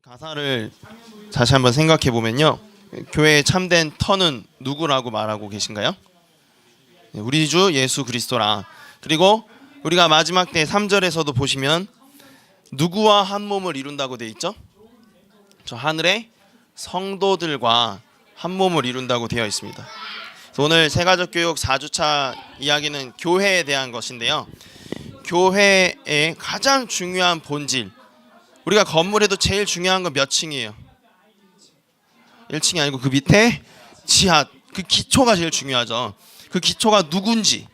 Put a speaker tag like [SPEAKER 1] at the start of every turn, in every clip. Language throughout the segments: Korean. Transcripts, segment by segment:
[SPEAKER 1] 가사를 다시 한번 생각해 보면요, 교회의 참된 터는 누구라고 말하고 계신가요? 우리 주 예수 그리스도라. 그리고 우리가 마지막 때 3절에서도 보시면 누구와 한 몸을 이룬다고 되어 있죠? 저 하늘의 성도들과 한 몸을 이룬다고 되어 있습니다. 오늘 세가족 교육 4주차 이야기는 교회에 대한 것인데요, 교회의 가장 중요한 본질, 우리가 건물에도 제일 중요한 건 몇 층이에요? 1층이 아니고 그 밑에 지하, 그 기초가 제일 중요하죠. 그 기초가 누군지,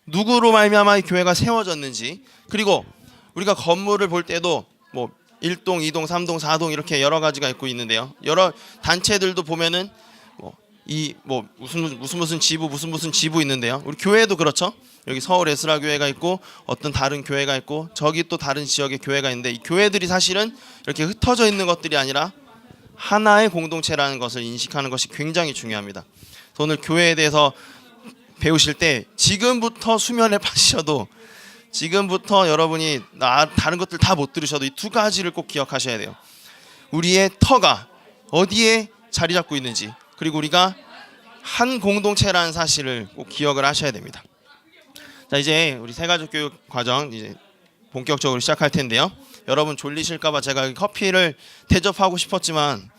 [SPEAKER 1] 누구로 말미암아 이 교회가 세워졌는지, 그리고 우리가 건물을 볼 때도 뭐 1동, 2동, 3동, 4동 이렇게 여러 가지가 있고 있는데요, 여러 단체들도 보면은 무슨 지부 무슨 지부 있는데요, 우리 교회도 그렇죠. 여기 서울 에스라 교회가 있고 어떤 다른 교회가 있고 저기 또 다른 지역의 교회가 있는데, 이 교회들이 사실은 이렇게 흩어져 있는 것들이 아니라 하나의 공동체라는 것을 인식하는 것이 굉장히 중요합니다. 오늘 교회에 대해서 배우실 때 지금부터 수면에 빠지셔도, 지금부터 여러분이 다른 것들 다 못 들으셔도 이 두 가지를 꼭 기억하셔야 돼요. 우리의 터가 어디에 자리 잡고 있는지, 그리고 우리가 한 공동체라는 사실을 꼭 기억을 하셔야 됩니다. 자, 이제 우리 세가족 교육 과정 이제 본격적으로 시작할 텐데요, 여러분 졸리실까봐 제가 커피를 대접하고 싶었지만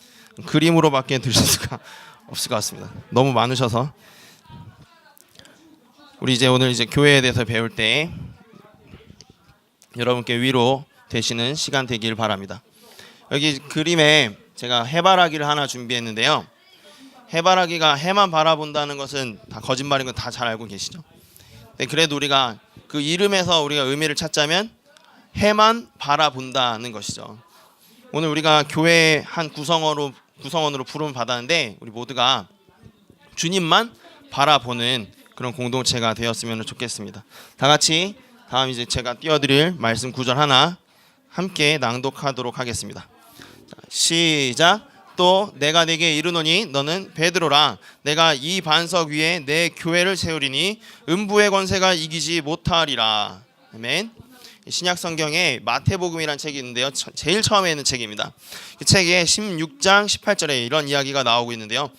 [SPEAKER 1] 그림으로밖에 드실 수가 없을 것 같습니다. 너무 많으셔서. 우리 이제 오늘 이제 교회에 대해서 배울 때 여러분께 위로 되시는 시간 되길 바랍니다. 여기 그림에 제가 해바라기를 하나 준비했는데요, 해바라기가 해만 바라본다는 것은 다 거짓말인 건 다 잘 알고 계시죠? 그래도 우리가 그 이름에서 우리가 의미를 찾자면 해만 바라본다는 것이죠. 오늘 우리가 교회의 한 구성원으로 부름을 받았는데, 우리 모두가 주님만 바라보는 그런 공동체가 되었으면 좋겠습니다. 다 같이 다음 이제 제가 띄워드릴 말씀 구절 하나 함께 낭독하도록 하겠습니다. 자, 시작. 또 내가 네게 이르노니 너는 베드로라. 내가 이 반석 위에 내 교회를 세우리니 음부의 권세가 이기지 못하리라. 아멘. 신약 성경에 마태복음이라는 책이 있는데요, 제일 처음에 있는 책입니다. 그 책에 16장 18절에 이런 이야기가 나오고 있는데요,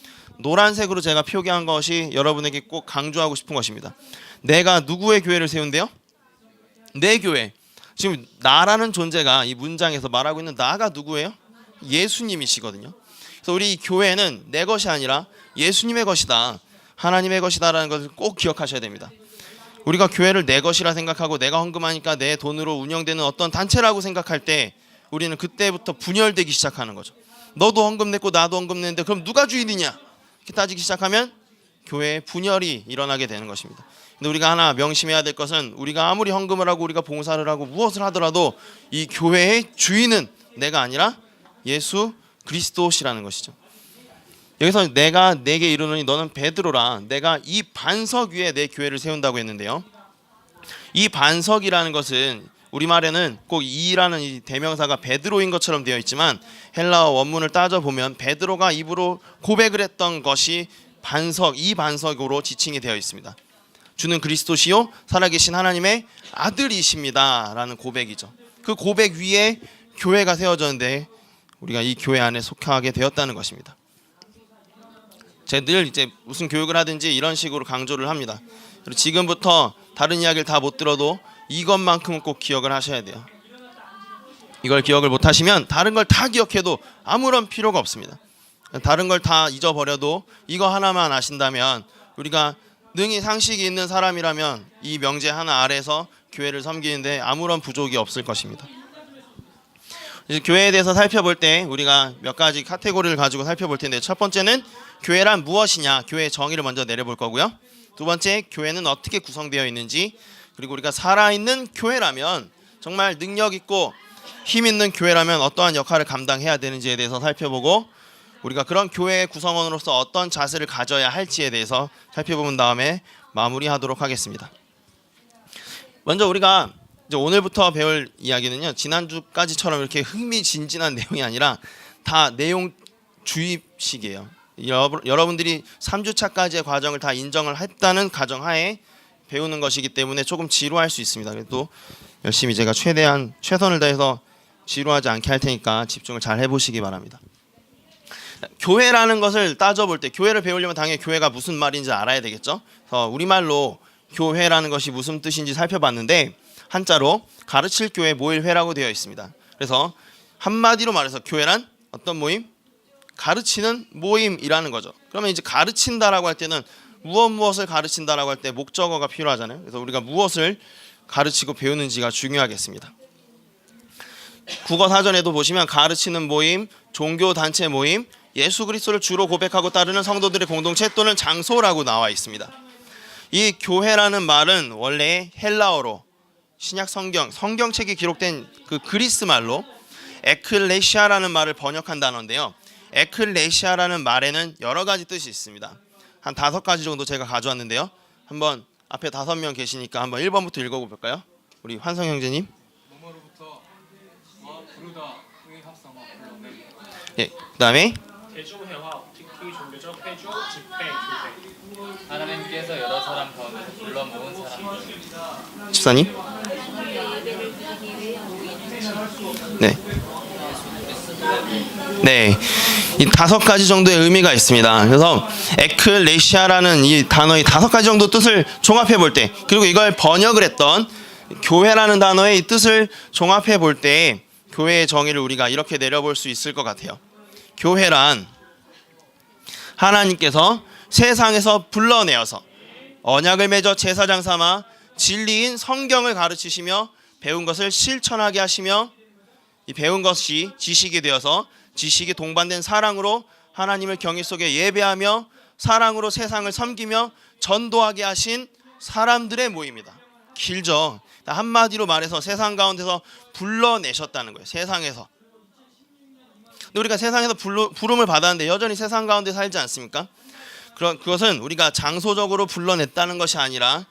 [SPEAKER 1] 노란색으로 제가 표기한 것이 여러분에게 꼭 강조하고 싶은 것입니다. 내가 누구의 교회를 세운대요? 내 교회. 지금 나라는 존재가 이 문장에서 말하고 있는 나가 누구예요? 예수님이시거든요. 그래서 우리 교회는 내 것이 아니라 예수님의 것이다, 하나님의 것이다라는 것을 꼭 기억하셔야 됩니다. 우리가 교회를 내 것이라 생각하고 내가 헌금하니까 내 돈으로 운영되는 어떤 단체라고 생각할 때 우리는 그때부터 분열되기 시작하는 거죠. 너도 헌금 냈고 나도 헌금 냈는데 그럼 누가 주인이냐? 이렇게 따지기 시작하면 교회에 분열이 일어나게 되는 것입니다. 근데 우리가 하나 명심해야 될 것은, 우리가 아무리 헌금을 하고 우리가 봉사를 하고 무엇을 하더라도 이 교회의 주인은 내가 아니라 예수 그리스도시라는 것이죠. 여기서 내가 네게 이르노니 너는 베드로라. 내가 이 반석 위에 내 교회를 세운다고 했는데요, 이 반석이라는 것은 우리말에는 꼭 이라는 이 대명사가 베드로인 것처럼 되어 있지만, 헬라어 원문을 따져보면 베드로가 입으로 고백을 했던 것이 반석, 이 반석으로 지칭이 되어 있습니다. 주는 그리스도시요 살아계신 하나님의 아들이십니다 라는 고백이죠. 그 고백 위에 교회가 세워졌는데 우리가 이 교회 안에 속하게 되었다는 것입니다. 제가 늘 이제 무슨 교육을 하든지 이런 식으로 강조를 합니다. 그리고 지금부터 다른 이야기를 다 못 들어도 이것만큼은 꼭 기억을 하셔야 돼요. 이걸 기억을 못 하시면 다른 걸 다 기억해도 아무런 필요가 없습니다. 다른 걸 다 잊어버려도 이거 하나만 아신다면, 우리가 능히 상식이 있는 사람이라면 이 명제 하나 아래서 교회를 섬기는데 아무런 부족이 없을 것입니다. 이제 교회에 대해서 살펴볼 때 우리가 몇 가지 카테고리를 가지고 살펴볼 텐데, 첫 번째는 교회란 무엇이냐, 교회의 정의를 먼저 내려볼 거고요. 두 번째, 교회는 어떻게 구성되어 있는지, 그리고 우리가 살아있는 교회라면, 정말 능력 있고 힘 있는 교회라면 어떠한 역할을 감당해야 되는지에 대해서 살펴보고, 우리가 그런 교회의 구성원으로서 어떤 자세를 가져야 할지에 대해서 살펴본 다음에 마무리하도록 하겠습니다. 먼저 우리가 이제 오늘부터 배울 이야기는요, 지난주까지처럼 이렇게 흥미진진한 내용이 아니라 다 내용 주입식이에요. 여러분들이 3주차까지의 과정을 다 인정을 했다는 가정하에 배우는 것이기 때문에 조금 지루할 수 있습니다. 그래도 열심히 제가 최대한 최선을 다해서 지루하지 않게 할 테니까 집중을 잘 해보시기 바랍니다. 교회라는 것을 따져볼 때 교회를 배우려면 당연히 교회가 무슨 말인지 알아야 되겠죠. 그래서 우리말로 교회라는 것이 무슨 뜻인지 살펴봤는데 한자로 가르칠 교회 모일회라고 되어 있습니다. 그래서 한마디로 말해서 교회란 어떤 모임? 가르치는 모임이라는 거죠. 그러면 이제 가르친다라고 할 때는 무엇을 가르친다라고 할 때 목적어가 필요하잖아요. 그래서 우리가 무엇을 가르치고 배우는지가 중요하겠습니다. 국어 사전에도 보시면 가르치는 모임, 종교 단체 모임, 예수 그리스도를 주로 고백하고 따르는 성도들의 공동체 또는 장소라고 나와 있습니다. 이 교회라는 말은 원래 헬라어로 신약 성경책이 기록된 그 그리스 말로 에클레시아라는 말을 번역한 단어인데요. 에클레시아라는 말에는 여러 가지 뜻이 있습니다. 한 5가지 정도 제가 가져왔는데요. 한번 앞에 5명 계시니까 한번 1번부터 읽어볼까요? 우리 환성 형제님.
[SPEAKER 2] 뭐뭐로부터 부르다 의의 합성어 불러내.
[SPEAKER 1] 예, 그다음에
[SPEAKER 3] 대중회화, 특히 종교적 회주, 집회, 교회.
[SPEAKER 2] 하나님께서 여러 사람 가운데서 불러 모은 사람들.
[SPEAKER 1] 집사님. 네. 네, 이 5가지 정도의 의미가 있습니다. 그래서 에클레시아라는 이 단어의 5가지 정도 뜻을 종합해 볼 때, 그리고 이걸 번역을 했던 교회라는 단어의 이 뜻을 종합해 볼 때 교회의 정의를 우리가 이렇게 내려볼 수 있을 것 같아요. 교회란 하나님께서 세상에서 불러내어서 언약을 맺어 제사장 삼아 진리인 성경을 가르치시며 배운 것을 실천하게 하시며 이 배운 것이 지식이 되어서 지식이 동반된 사랑으로 하나님을 경외 속에 예배하며 사랑으로 세상을 섬기며 전도하게 하신 사람들의 모임이다. 길죠. 한마디로 말해서 세상 가운데서 불러내셨다는 거예요. 세상에서. 근데 우리가 세상에서 부름을 받았는데 여전히 세상 가운데 살지 않습니까? 그것은 우리가 장소적으로 불러냈다는 것이 아니라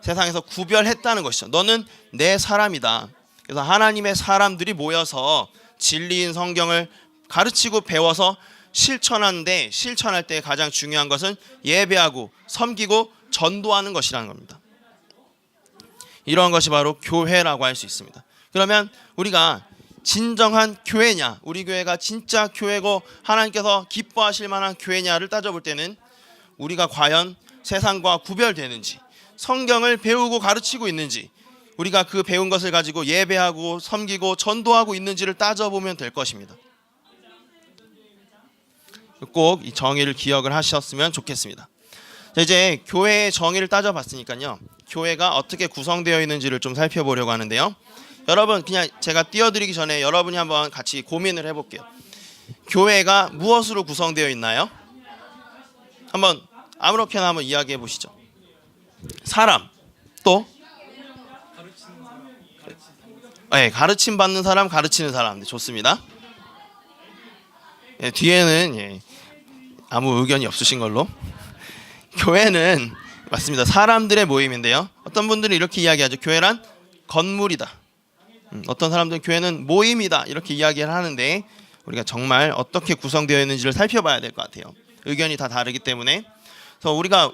[SPEAKER 1] 세상에서 구별했다는 것이죠. 너는 내 사람이다. 그래서 하나님의 사람들이 모여서 진리인 성경을 가르치고 배워서 실천하는데, 실천할 때 가장 중요한 것은 예배하고 섬기고 전도하는 것이라는 겁니다. 이러한 것이 바로 교회라고 할 수 있습니다. 그러면 우리가 진정한 교회냐, 우리 교회가 진짜 교회고 하나님께서 기뻐하실 만한 교회냐를 따져볼 때는 우리가 과연 세상과 구별되는지, 성경을 배우고 가르치고 있는지, 우리가 그 배운 것을 가지고 예배하고 섬기고 전도하고 있는지를 따져보면 될 것입니다. 꼭 이 정의를 기억을 하셨으면 좋겠습니다. 자, 이제 교회의 정의를 따져봤으니까요, 교회가 어떻게 구성되어 있는지를 좀 살펴보려고 하는데요. 여러분, 그냥 제가 띄워드리기 전에 여러분이 한번 같이 고민을 해볼게요. 교회가 무엇으로 구성되어 있나요? 한번 아무렇게나 한번 이야기해 보시죠. 사람, 또 네, 가르침 받는 사람, 가르치는 사람. 네, 좋습니다. 네, 뒤에는 아무 의견이 없으신 걸로. 교회는 맞습니다. 사람들의 모임인데요. 어떤 분들은 이렇게 이야기하죠. 교회란 건물이다. 어떤 사람들은 교회는 모임이다. 이렇게 이야기를 하는데 우리가 정말 어떻게 구성되어 있는지를 살펴봐야 될 것 같아요. 의견이 다 다르기 때문에. 그래서 우리가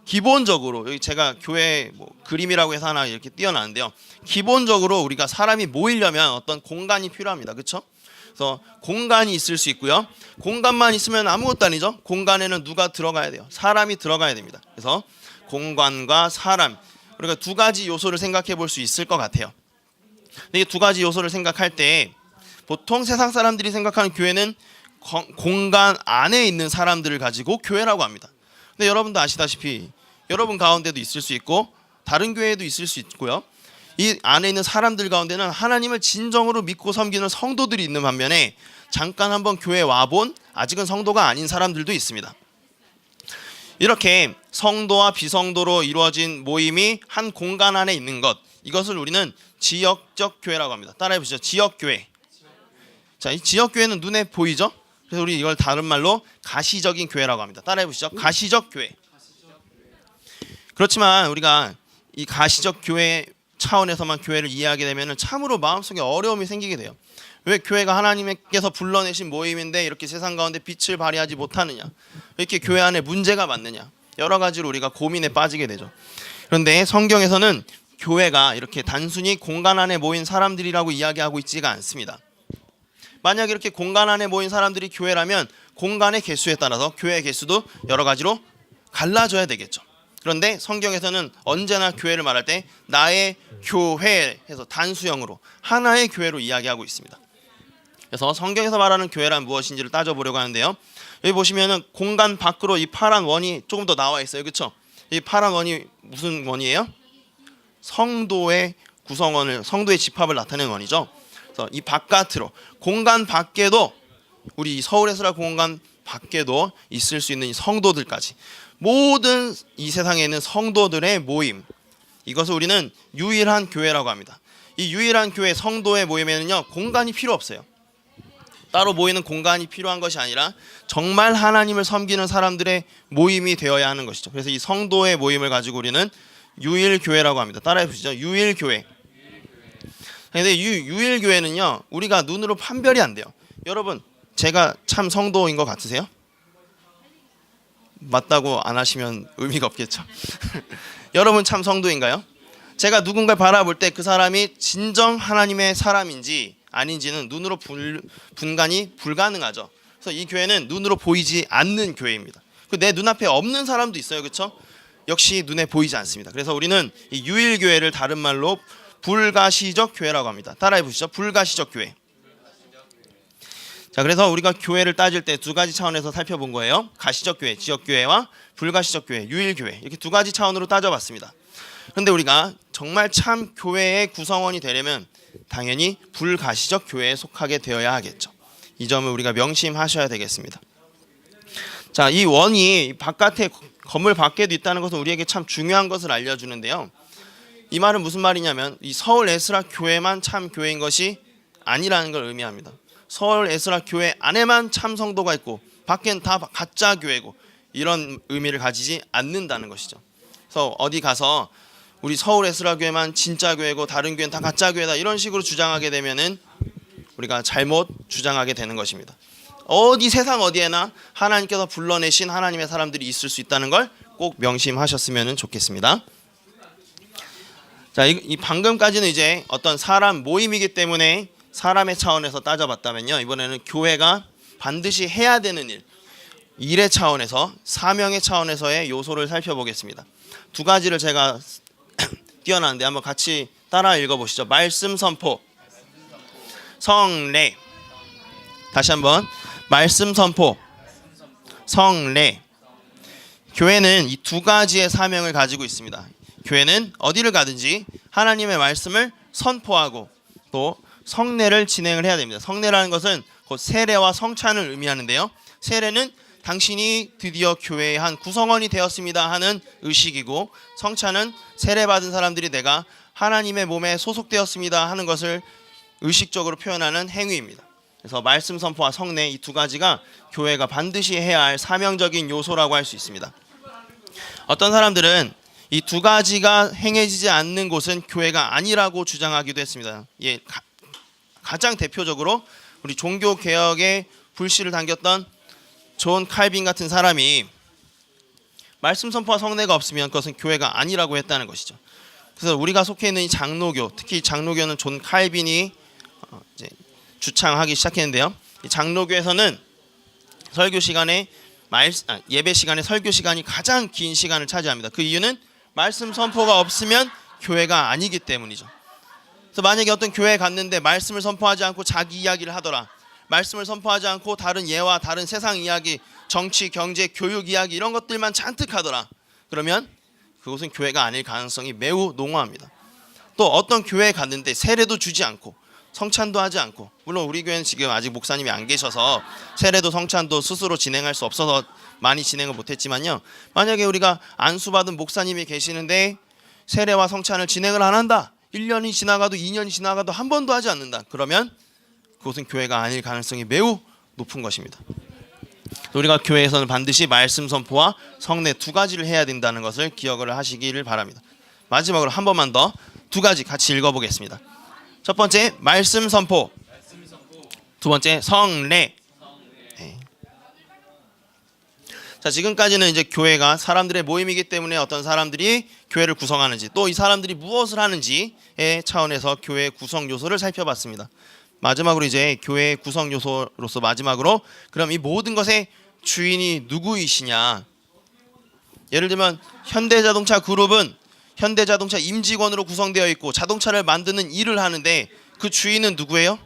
[SPEAKER 1] 기본적으로, 여기 제가 교회 그림이라고 해서 하나 이렇게 띄워놨는데요. 기본적으로 우리가 사람이 모이려면 어떤 공간이 필요합니다. 그렇죠? 그래서 공간이 있을 수 있고요. 공간만 있으면 아무것도 아니죠. 공간에는 누가 들어가야 돼요? 사람이 들어가야 됩니다. 그래서 공간과 사람, 우리가 2가지 요소를 생각해 볼 수 있을 것 같아요. 근데 이 2가지 요소를 생각할 때 보통 세상 사람들이 생각하는 교회는 공간 안에 있는 사람들을 가지고 교회라고 합니다. 근데 여러분도 아시다시피 여러분 가운데도 있을 수 있고 다른 교회에도 있을 수 있고요. 이 안에 있는 사람들 가운데는 하나님을 진정으로 믿고 섬기는 성도들이 있는 반면에 잠깐 한번 교회에 와본 아직은 성도가 아닌 사람들도 있습니다. 이렇게 성도와 비성도로 이루어진 모임이 한 공간 안에 있는 것, 이것을 우리는 지역적 교회라고 합니다. 따라해 보시죠. 지역교회. 자, 이 지역교회는 눈에 보이죠? 그래서 우리 이걸 다른 말로 가시적인 교회라고 합니다. 따라해 보시죠. 가시적 교회. 그렇지만 우리가 이 가시적 교회 차원에서만 교회를 이해하게 되면 참으로 마음속에 어려움이 생기게 돼요. 왜 교회가 하나님께서 불러내신 모임인데 이렇게 세상 가운데 빛을 발휘하지 못하느냐, 왜 이렇게 교회 안에 문제가 많느냐, 여러 가지로 우리가 고민에 빠지게 되죠. 그런데 성경에서는 교회가 이렇게 단순히 공간 안에 모인 사람들이라고 이야기하고 있지가 않습니다. 만약 이렇게 공간 안에 모인 사람들이 교회라면 공간의 개수에 따라서 교회의 개수도 여러 가지로 갈라져야 되겠죠. 그런데 성경에서는 언제나 교회를 말할 때 나의 교회 해서 단수형으로 하나의 교회로 이야기하고 있습니다. 그래서 성경에서 말하는 교회란 무엇인지를 따져보려고 하는데요. 여기 보시면은 공간 밖으로 이 파란 원이 조금 더 나와 있어요. 그렇죠? 이 파란 원이 무슨 원이에요? 성도의 구성원을, 성도의 집합을 나타내는 원이죠. 그래서 이 바깥으로 공간 밖에도 우리 서울에서라 공간 밖에도 있을 수 있는 이 성도들까지 모든 이 세상에 있는 성도들의 모임, 이것을 우리는 유일한 교회라고 합니다. 이 유일한 교회 성도의 모임에는요 공간이 필요 없어요. 따로 모이는 공간이 필요한 것이 아니라 정말 하나님을 섬기는 사람들의 모임이 되어야 하는 것이죠. 그래서 이 성도의 모임을 가지고 우리는 유일교회라고 합니다. 따라해 보시죠. 유일교회. 그런데 유일교회는요 우리가 눈으로 판별이 안 돼요. 여러분, 제가 참 성도인 것 같으세요? 맞다고 안 하시면 의미가 없겠죠. 여러분 참 성도인가요? 제가 누군가를 바라볼 때 그 사람이 진정 하나님의 사람인지 아닌지는 눈으로 분간이 불가능하죠. 그래서 이 교회는 눈으로 보이지 않는 교회입니다. 내 눈앞에 없는 사람도 있어요. 그렇죠? 역시 눈에 보이지 않습니다. 그래서 우리는 이 유일교회를 다른 말로 불가시적 교회라고 합니다. 따라해 보시죠. 불가시적 교회. 자, 그래서 우리가 교회를 따질 때 두 가지 차원에서 살펴본 거예요. 가시적 교회, 지역 교회와 불가시적 교회, 유일 교회, 이렇게 두 가지 차원으로 따져봤습니다. 그런데 우리가 정말 참 교회의 구성원이 되려면 당연히 불가시적 교회에 속하게 되어야 하겠죠. 이 점을 우리가 명심하셔야 되겠습니다. 자, 이 원이 바깥에 건물 밖에도 있다는 것은 우리에게 참 중요한 것을 알려주는데요. 이 말은 무슨 말이냐면 이 서울 에스라 교회만 참 교회인 것이 아니라는 걸 의미합니다. 서울 에스라 교회 안에만 참 성도가 있고 밖엔 다 가짜 교회고 이런 의미를 가지지 않는다는 것이죠. 그래서 어디 가서 우리 서울 에스라 교회만 진짜 교회고 다른 교회는 다 가짜 교회다 이런 식으로 주장하게 되면은 우리가 잘못 주장하게 되는 것입니다. 어디 세상 어디에나 하나님께서 불러내신 하나님의 사람들이 있을 수 있다는 걸 꼭 명심하셨으면 좋겠습니다. 자, 이 방금까지는 이제 어떤 사람 모임이기 때문에 사람의 차원에서 따져봤다면요, 이번에는 교회가 반드시 해야 되는 일의 차원에서, 사명의 차원에서의 요소를 살펴보겠습니다. 두 가지를 제가 띄어놨는데 한번 같이 따라 읽어보시죠. 말씀 선포, 성례. 다시 한번 말씀 선포, 성례. 교회는 이 두 가지의 사명을 가지고 있습니다. 교회는 어디를 가든지 하나님의 말씀을 선포하고 또 성례를 진행을 해야 됩니다. 성례라는 것은 곧 세례와 성찬을 의미하는데요. 세례는 당신이 드디어 교회의 한 구성원이 되었습니다 하는 의식이고, 성찬은 세례받은 사람들이 내가 하나님의 몸에 소속되었습니다 하는 것을 의식적으로 표현하는 행위입니다. 그래서 말씀 선포와 성례, 이 두 가지가 교회가 반드시 해야 할 사명적인 요소라고 할 수 있습니다. 어떤 사람들은 이 두 가지가 행해지지 않는 곳은 교회가 아니라고 주장하기도 했습니다. 예, 가장 대표적으로 우리 종교 개혁에 불씨를 당겼던 존 칼빈 같은 사람이 말씀 선포와 성례가 없으면 그것은 교회가 아니라고 했다는 것이죠. 그래서 우리가 속해 있는 이 장로교, 특히 장로교는 존 칼빈이 이제 주창하기 시작했는데요. 이 장로교에서는 설교 시간에 예배 시간에 설교 시간이 가장 긴 시간을 차지합니다. 그 이유는 말씀 선포가 없으면 교회가 아니기 때문이죠. 그래서 만약에 어떤 교회에 갔는데 말씀을 선포하지 않고 자기 이야기를 하더라, 말씀을 선포하지 않고 다른 예와 다른 세상 이야기, 정치, 경제, 교육 이야기 이런 것들만 잔뜩 하더라, 그러면 그곳은 교회가 아닐 가능성이 매우 농후합니다. 또 어떤 교회에 갔는데 세례도 주지 않고 성찬도 하지 않고, 물론 우리 교회는 지금 아직 목사님이 안 계셔서 세례도 성찬도 스스로 진행할 수 없어서 많이 진행을 못했지만요, 만약에 우리가 안수받은 목사님이 계시는데 세례와 성찬을 진행을 안 한다, 1년이 지나가도 2년이 지나가도 한 번도 하지 않는다, 그러면 그것은 교회가 아닐 가능성이 매우 높은 것입니다. 우리가 교회에서는 반드시 말씀 선포와 성례 두 가지를 해야 된다는 것을 기억을 하시기를 바랍니다. 마지막으로 한 번만 더 두 가지 같이 읽어보겠습니다. 첫 번째 말씀 선포, 두 번째 성례. 네. 자, 지금까지는 이제 교회가 사람들의 모임이기 때문에 어떤 사람들이 교회를 구성하는지, 또 이 사람들이 무엇을 하는지의 차원에서 교회의 구성 요소를 살펴봤습니다. 마지막으로 이제 교회의 구성 요소로서 마지막으로 그럼 이 모든 것의 주인이 누구이시냐? 예를 들면 현대자동차 그룹은 현대자동차 임직원으로 구성되어 있고 자동차를 만드는 일을 하는데 그 주인은 누구예요?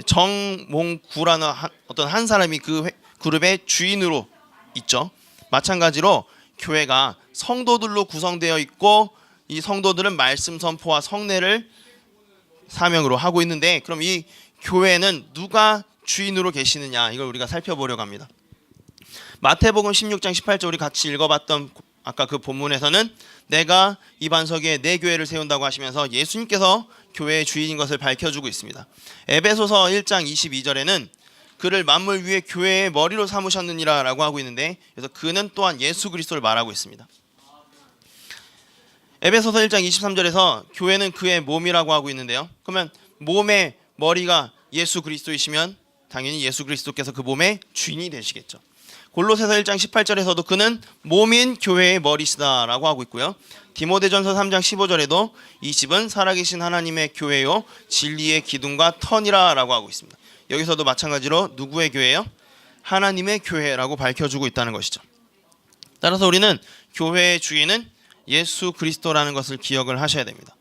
[SPEAKER 1] 정몽구라는 어떤 한 사람이 그 그룹의 주인으로 있죠. 마찬가지로 교회가 성도들로 구성되어 있고 이 성도들은 말씀 선포와 성례를 사명으로 하고 있는데 그럼 이 교회는 누가 주인으로 계시느냐 이걸 우리가 살펴보려고 합니다. 마태복음 16장 18절 우리 같이 읽어봤던 아까 그 본문에서는 내가 이 반석에 내 교회를 세운다고 하시면서 예수님께서 교회의 주인인 것을 밝혀주고 있습니다. 에베소서 1장 22절에는 그를 만물 위에 교회의 머리로 삼으셨느니라 라고 하고 있는데 그래서 그는 또한 예수 그리스도를 말하고 있습니다. 에베소서 1장 23절에서 교회는 그의 몸이라고 하고 있는데요. 그러면 몸의 머리가 예수 그리스도이시면 당연히 예수 그리스도께서 그 몸의 주인이 되시겠죠. 골로새서 1장 18절에서도 그는 몸인 교회의 머리시다라고 하고 있고요. 디모데전서 3장 15절에도 이 집은 살아계신 하나님의 교회요 진리의 기둥과 터니라라고 하고 있습니다. 여기서도 마찬가지로 누구의 교회예요? 하나님의 교회라고 밝혀주고 있다는 것이죠. 따라서 우리는 교회의 주인은 예수 그리스도라는 것을 기억을 하셔야 됩니다.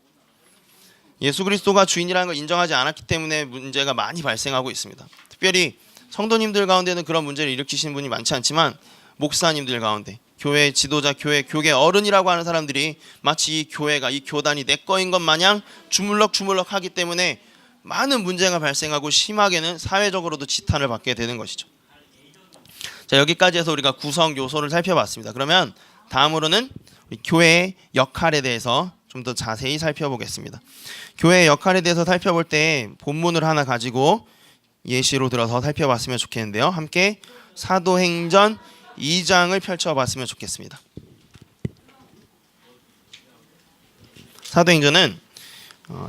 [SPEAKER 1] 예수 그리스도가 주인이라는 걸 인정하지 않았기 때문에 문제가 많이 발생하고 있습니다. 특별히 성도님들 가운데는 그런 문제를 일으키시는 분이 많지 않지만 목사님들 가운데 교회 지도자, 교계 어른이라고 하는 사람들이 마치 이 교회가 이 교단이 내 거인 것 마냥 주물럭주물럭 하기 때문에 많은 문제가 발생하고 심하게는 사회적으로도 지탄을 받게 되는 것이죠. 자, 여기까지 해서 우리가 구성 요소를 살펴봤습니다. 그러면 다음으로는 교회의 역할에 대해서 좀 더 자세히 살펴보겠습니다. 교회의 역할에 대해서 살펴볼 때 본문을 하나 가지고 예시로 들어서 살펴봤으면 좋겠는데요. 함께 사도행전 2장을 펼쳐봤으면 좋겠습니다. 사도행전은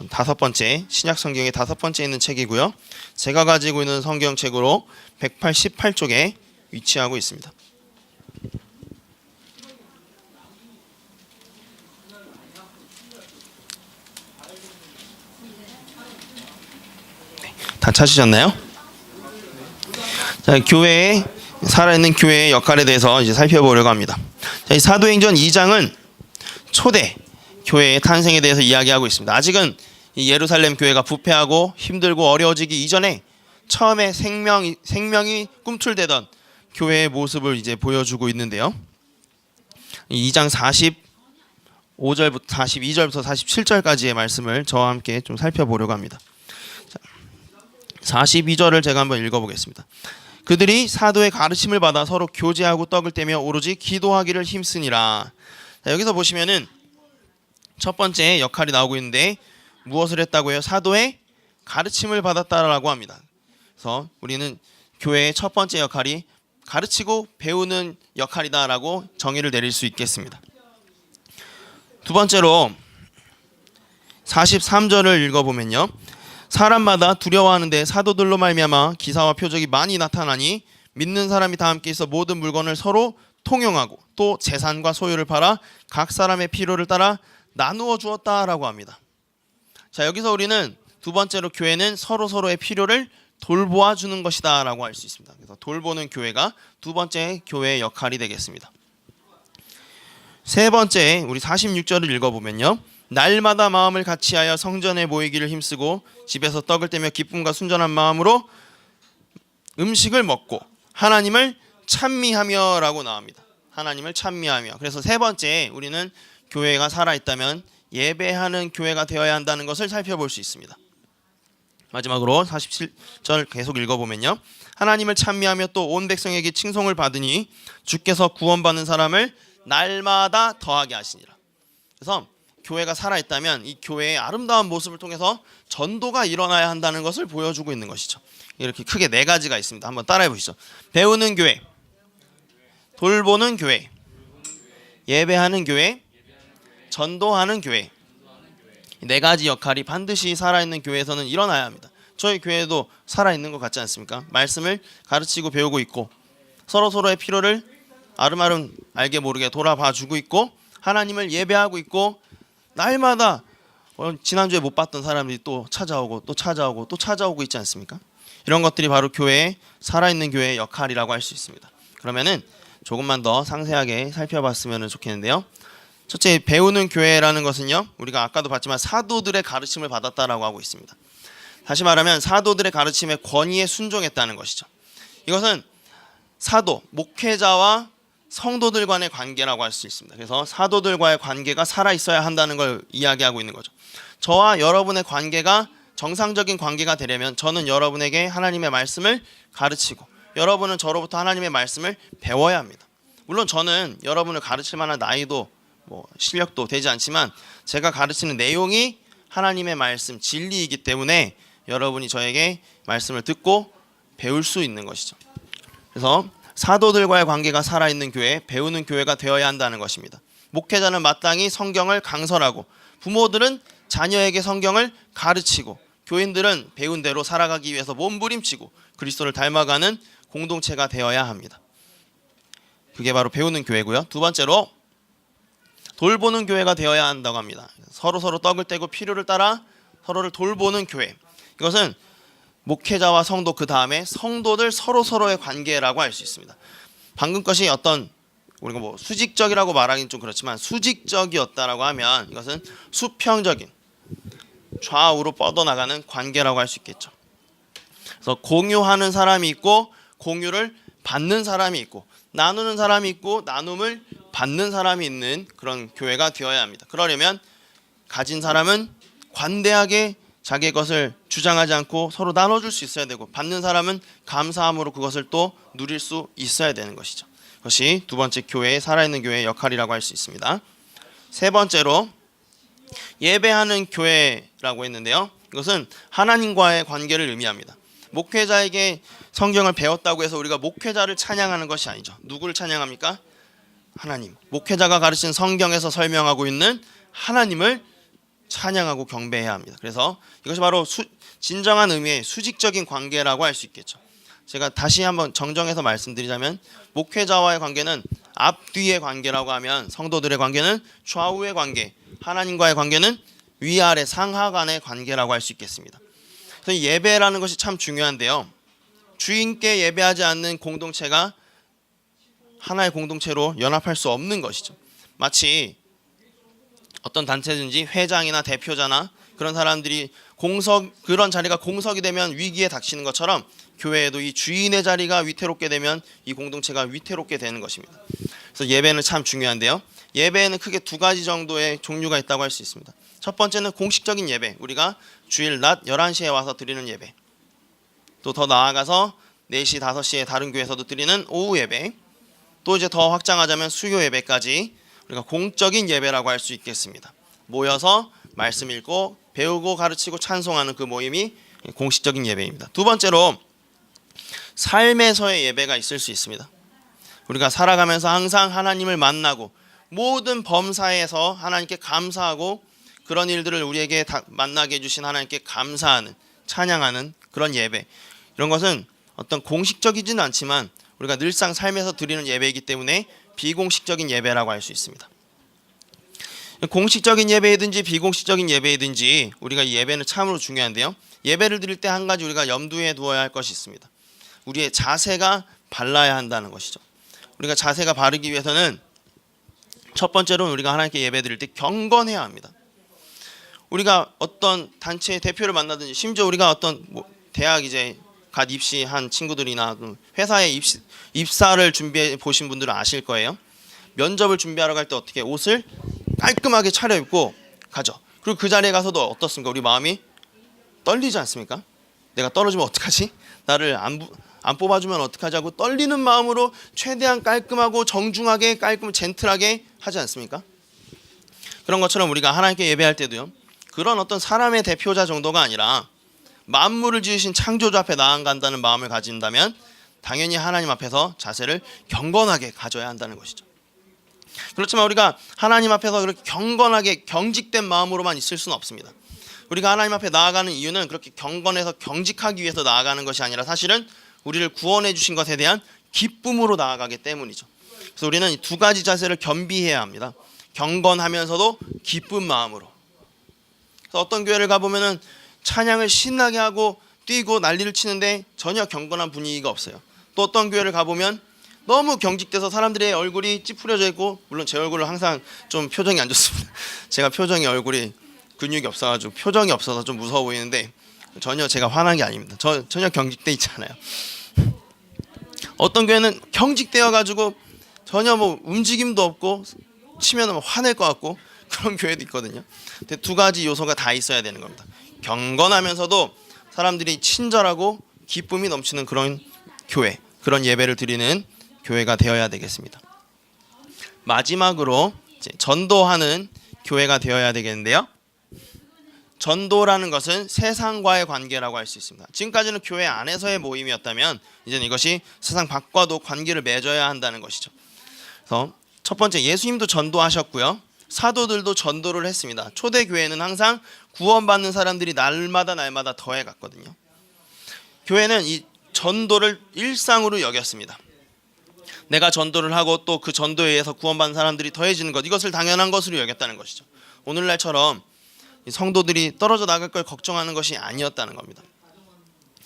[SPEAKER 1] 다섯 번째 신약 성경의 다섯 번째 있는 책이고요. 제가 가지고 있는 성경책으로 188쪽에 위치하고 있습니다. 다 찾으셨나요? 자, 교회의 살아있는 교회의 역할에 대해서 이제 살펴보려고 합니다. 자, 이 사도행전 2장은 초대 교회의 탄생에 대해서 이야기하고 있습니다. 아직은 이 예루살렘 교회가 부패하고 힘들고 어려워지기 이전에 처음에 생명이 꿈틀대던 교회의 모습을 이제 보여주고 있는데요. 이 2장 45절부터 42절부터 47절까지의 말씀을 저와 함께 좀 살펴보려고 합니다. 42절을 제가 한번 읽어보겠습니다. 그들이 사도의 가르침을 받아 서로 교제하고 떡을 떼며 오로지 기도하기를 힘쓰니라. 자, 여기서 보시면은 첫 번째 역할이 나오고 있는데 무엇을 했다고요? 사도의 가르침을 받았다라고 합니다. 그래서 우리는 교회의 첫 번째 역할이 가르치고 배우는 역할이다라고 정의를 내릴 수 있겠습니다. 두 번째로 43절을 읽어보면요. 사람마다 두려워하는데 사도들로 말미암아 기사와 표적이 많이 나타나니 믿는 사람이 다 함께 있어 모든 물건을 서로 통용하고 또 재산과 소유를 팔아 각 사람의 필요를 따라 나누어 주었다라고 합니다. 자, 여기서 우리는 두 번째로 교회는 서로의 필요를 돌보아 주는 것이다라고 할 수 있습니다. 그래서 돌보는 교회가 두 번째 교회의 역할이 되겠습니다. 세 번째 우리 46절을 읽어보면요. 날마다 마음을 같이하여 성전에 모이기를 힘쓰고 집에서 떡을 떼며 기쁨과 순전한 마음으로 음식을 먹고 하나님을 찬미하며 라고 나옵니다. 하나님을 찬미하며. 그래서 세 번째 우리는 교회가 살아있다면 예배하는 교회가 되어야 한다는 것을 살펴볼 수 있습니다. 마지막으로 47절 계속 읽어보면요. 하나님을 찬미하며 또 온 백성에게 칭송을 받으니 주께서 구원받는 사람을 날마다 더하게 하시니라. 그래서 교회가 살아있다면 이 교회의 아름다운 모습을 통해서 전도가 일어나야 한다는 것을 보여주고 있는 것이죠. 이렇게 크게 네 가지가 있습니다. 한번 따라해 보시죠. 배우는 교회, 돌보는 교회, 예배하는 교회, 전도하는 교회. 네 가지 역할이 반드시 살아있는 교회에서는 일어나야 합니다. 저희 교회도 살아있는 것 같지 않습니까? 말씀을 가르치고 배우고 있고 서로의 필요를 아름아름 알게 모르게 돌아봐 주고 있고 하나님을 예배하고 있고 날마다 지난주에 못 봤던 사람들이 또 찾아오고 또 찾아오고 또 찾아오고 있지 않습니까? 이런 것들이 바로 교회의 살아있는 교회의 역할이라고 할 수 있습니다. 그러면은 조금만 더 상세하게 살펴봤으면 좋겠는데요. 첫째, 배우는 교회라는 것은요, 우리가 아까도 봤지만 사도들의 가르침을 받았다라고 하고 있습니다. 다시 말하면 사도들의 가르침에 권위에 순종했다는 것이죠. 이것은 사도, 목회자와 성도들 간의 관계라고 할 수 있습니다. 그래서 사도들과의 관계가 살아있어야 한다는 걸 이야기하고 있는 거죠. 저와 여러분의 관계가 정상적인 관계가 되려면 저는 여러분에게 하나님의 말씀을 가르치고 여러분은 저로부터 하나님의 말씀을 배워야 합니다. 물론 저는 여러분을 가르칠 만한 나이도 실력도 되지 않지만 제가 가르치는 내용이 하나님의 말씀, 진리이기 때문에 여러분이 저에게 말씀을 듣고 배울 수 있는 것이죠. 그래서 사도들과의 관계가 살아있는 교회, 배우는 교회가 되어야 한다는 것입니다. 목회자는 마땅히 성경을 강설하고 부모들은 자녀에게 성경을 가르치고 교인들은 배운 대로 살아가기 위해서 몸부림치고 그리스도를 닮아가는 공동체가 되어야 합니다. 그게 바로 배우는 교회고요. 두 번째로 돌보는 교회가 되어야 한다고 합니다. 서로 떡을 떼고 필요를 따라 서로를 돌보는 교회. 이것은 목회자와 성도 그 다음에 성도들 서로의 관계라고 할 수 있습니다. 방금 것이 어떤 우리가 수직적이라고 말하기는 좀 그렇지만 수직적이었다라고 하면 이것은 수평적인 좌우로 뻗어나가는 관계라고 할 수 있겠죠. 그래서 공유하는 사람이 있고 공유를 받는 사람이 있고 나누는 사람이 있고 나눔을 받는 사람이 있는 그런 교회가 되어야 합니다. 그러려면 가진 사람은 관대하게 자기의 것을 주장하지 않고 서로 나눠줄 수 있어야 되고 받는 사람은 감사함으로 그것을 또 누릴 수 있어야 되는 것이죠. 그것이 두 번째 교회의 살아있는 교회의 역할이라고 할 수 있습니다. 세 번째로 예배하는 교회라고 했는데요. 이것은 하나님과의 관계를 의미합니다. 목회자에게 성경을 배웠다고 해서 우리가 목회자를 찬양하는 것이 아니죠. 누구를 찬양합니까? 하나님. 목회자가 가르친 성경에서 설명하고 있는 하나님을 찬양하고 경배해야 합니다. 그래서 이것이 바로 진정한 의미의 수직적인 관계라고 할 수 있겠죠. 제가 다시 한번 정정해서 말씀드리자면 목회자와의 관계는 앞뒤의 관계라고 하면 성도들의 관계는 좌우의 관계, 하나님과의 관계는 위아래 상하 간의 관계라고 할 수 있겠습니다. 그래서 예배라는 것이 참 중요한데요. 주인께 예배하지 않는 공동체가 하나의 공동체로 연합할 수 없는 것이죠. 마치 어떤 단체든지 회장이나 대표자나 그런 사람들이 그런 자리가 공석이 되면 위기에 닥치는 것처럼 교회에도 이 주인의 자리가 위태롭게 되면 이 공동체가 위태롭게 되는 것입니다. 그래서 예배는 참 중요한데요. 예배에는 크게 두 가지 정도의 종류가 있다고 할 수 있습니다. 첫 번째는 공식적인 예배, 우리가 주일 낮 11시에 와서 드리는 예배, 또 더 나아가서 4시, 5시에 다른 교회에서도 드리는 오후 예배, 또 이제 더 확장하자면 수요 예배까지 우리가 공적인 예배라고 할 수 있겠습니다. 모여서 말씀 읽고 배우고 가르치고 찬송하는 그 모임이 공식적인 예배입니다. 두 번째로 삶에서의 예배가 있을 수 있습니다. 우리가 살아가면서 항상 하나님을 만나고 모든 범사에서 하나님께 감사하고 그런 일들을 우리에게 만나게 해주신 하나님께 감사하는, 찬양하는 그런 예배, 이런 것은 어떤 공식적이지는 않지만 우리가 늘상 삶에서 드리는 예배이기 때문에 비공식적인 예배라고 할 수 있습니다. 공식적인 예배이든지 비공식적인 예배이든지 우리가 이 예배는 참으로 중요한데요. 예배를 드릴 때 한 가지 우리가 염두에 두어야 할 것이 있습니다. 우리의 자세가 발라야 한다는 것이죠. 우리가 자세가 바르기 위해서는 첫 번째로 우리가 하나님께 예배 드릴 때 경건해야 합니다. 우리가 어떤 단체의 대표를 만나든지 심지어 우리가 어떤 대학 이제 갓 입시한 친구들이나 회사에 입사를 준비해 보신 분들은 아실 거예요. 면접을 준비하러 갈 때 어떻게 옷을 깔끔하게 차려입고 가죠. 그리고 그 자리에 가서도 어떻습니까? 우리 마음이 떨리지 않습니까? 내가 떨어지면 어떡하지? 나를 안 뽑아주면 어떡하지 하고 떨리는 마음으로 최대한 깔끔하고 정중하게 젠틀하게 하지 않습니까? 그런 것처럼 우리가 하나님께 예배할 때도요. 그런 어떤 사람의 대표자 정도가 아니라 만물을 지으신 창조주 앞에 나아간다는 마음을 가진다면 당연히 하나님 앞에서 자세를 경건하게 가져야 한다는 것이죠. 그렇지만 우리가 하나님 앞에서 그렇게 경건하게 경직된 마음으로만 있을 수는 없습니다. 우리가 하나님 앞에 나아가는 이유는 그렇게 경건해서 경직하기 위해서 나아가는 것이 아니라 사실은 우리를 구원해 주신 것에 대한 기쁨으로 나아가기 때문이죠. 그래서 우리는 이 두 가지 자세를 겸비해야 합니다. 경건하면서도 기쁜 마음으로. 그래서 어떤 교회를 가보면은 찬양을 신나게 하고 뛰고 난리를 치는데 전혀 경건한 분위기가 없어요. 또 어떤 교회를 가보면 너무 경직돼서 사람들의 얼굴이 찌푸려져 있고, 물론 제 얼굴은 항상 좀 표정이 안 좋습니다. 제가 표정이 얼굴이 근육이 없어가지고 표정이 없어서 좀 무서워 보이는데 전혀 제가 화난 게 아닙니다. 전혀 경직돼 있지 않아요. 어떤 교회는 경직되어 가지고 전혀 뭐 움직임도 없고 치면 화낼 것 같고 그런 교회도 있거든요. 근데 두 가지 요소가 다 있어야 되는 겁니다. 경건하면서도 사람들이 친절하고 기쁨이 넘치는 그런 교회, 그런 예배를 드리는 교회가 되어야 되겠습니다. 마지막으로 이제 전도하는 교회가 되어야 되겠는데요. 전도라는 것은 세상과의 관계라고 할 수 있습니다. 지금까지는 교회 안에서의 모임이었다면 이제는 이것이 세상 밖과도 관계를 맺어야 한다는 것이죠. 그래서 첫 번째, 예수님도 전도하셨고요. 사도들도 전도를 했습니다. 초대교회는 항상 구원받는 사람들이 날마다 더해 갔거든요. 교회는 이 전도를 일상으로 여겼습니다. 내가 전도를 하고 또 그 전도에 의해서 구원받는 사람들이 더해지는 것, 이것을 당연한 것으로 여겼다는 것이죠. 오늘날처럼 성도들이 떨어져 나갈 걸 걱정하는 것이 아니었다는 겁니다.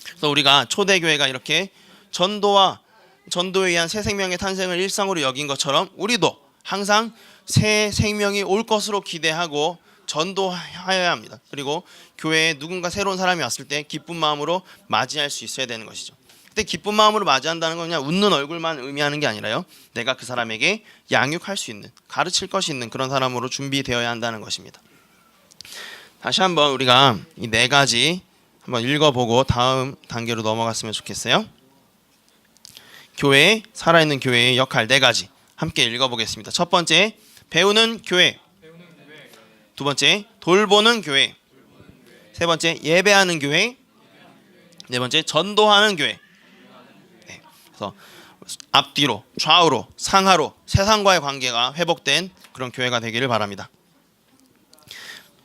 [SPEAKER 1] 그래서 우리가 초대교회가 이렇게 전도와 전도에 의한 새 생명의 탄생을 일상으로 여긴 것처럼 우리도 항상 새 생명이 올 것으로 기대하고 전도하여야 합니다. 그리고 교회에 누군가 새로운 사람이 왔을 때 기쁜 마음으로 맞이할 수 있어야 되는 것이죠. 근데 기쁜 마음으로 맞이한다는 건 그냥 웃는 얼굴만 의미하는 게 아니라요, 내가 그 사람에게 양육할 수 있는, 가르칠 것이 있는 그런 사람으로 준비되어야 한다는 것입니다. 다시 한번 우리가 이 네 가지 한번 읽어보고 다음 단계로 넘어갔으면 좋겠어요. 교회, 살아있는 교회의 역할 네 가지 함께 읽어보겠습니다. 첫 번째, 배우는 교회. 두 번째, 돌보는 교회. 세 번째, 예배하는 교회. 네 번째, 전도하는 교회. 네. 그래서 앞뒤로, 좌우로, 상하로 세상과의 관계가 회복된 그런 교회가 되기를 바랍니다.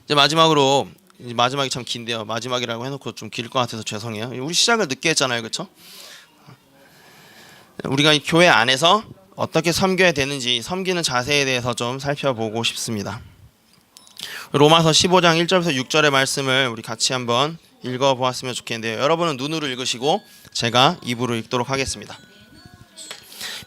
[SPEAKER 1] 이제 마지막으로, 이제 마지막이 참 긴데요. 마지막이라고 해놓고 좀 길 것 같아서 죄송해요. 우리 시작을 늦게 했잖아요, 그렇죠? 우리가 이 교회 안에서 어떻게 섬겨야 되는지, 섬기는 자세에 대해서 좀 살펴보고 싶습니다. 로마서 15장 1절에서 6절의 말씀을 우리 같이 한번 읽어보았으면 좋겠는데요. 여러분은 눈으로 읽으시고 제가 입으로 읽도록 하겠습니다.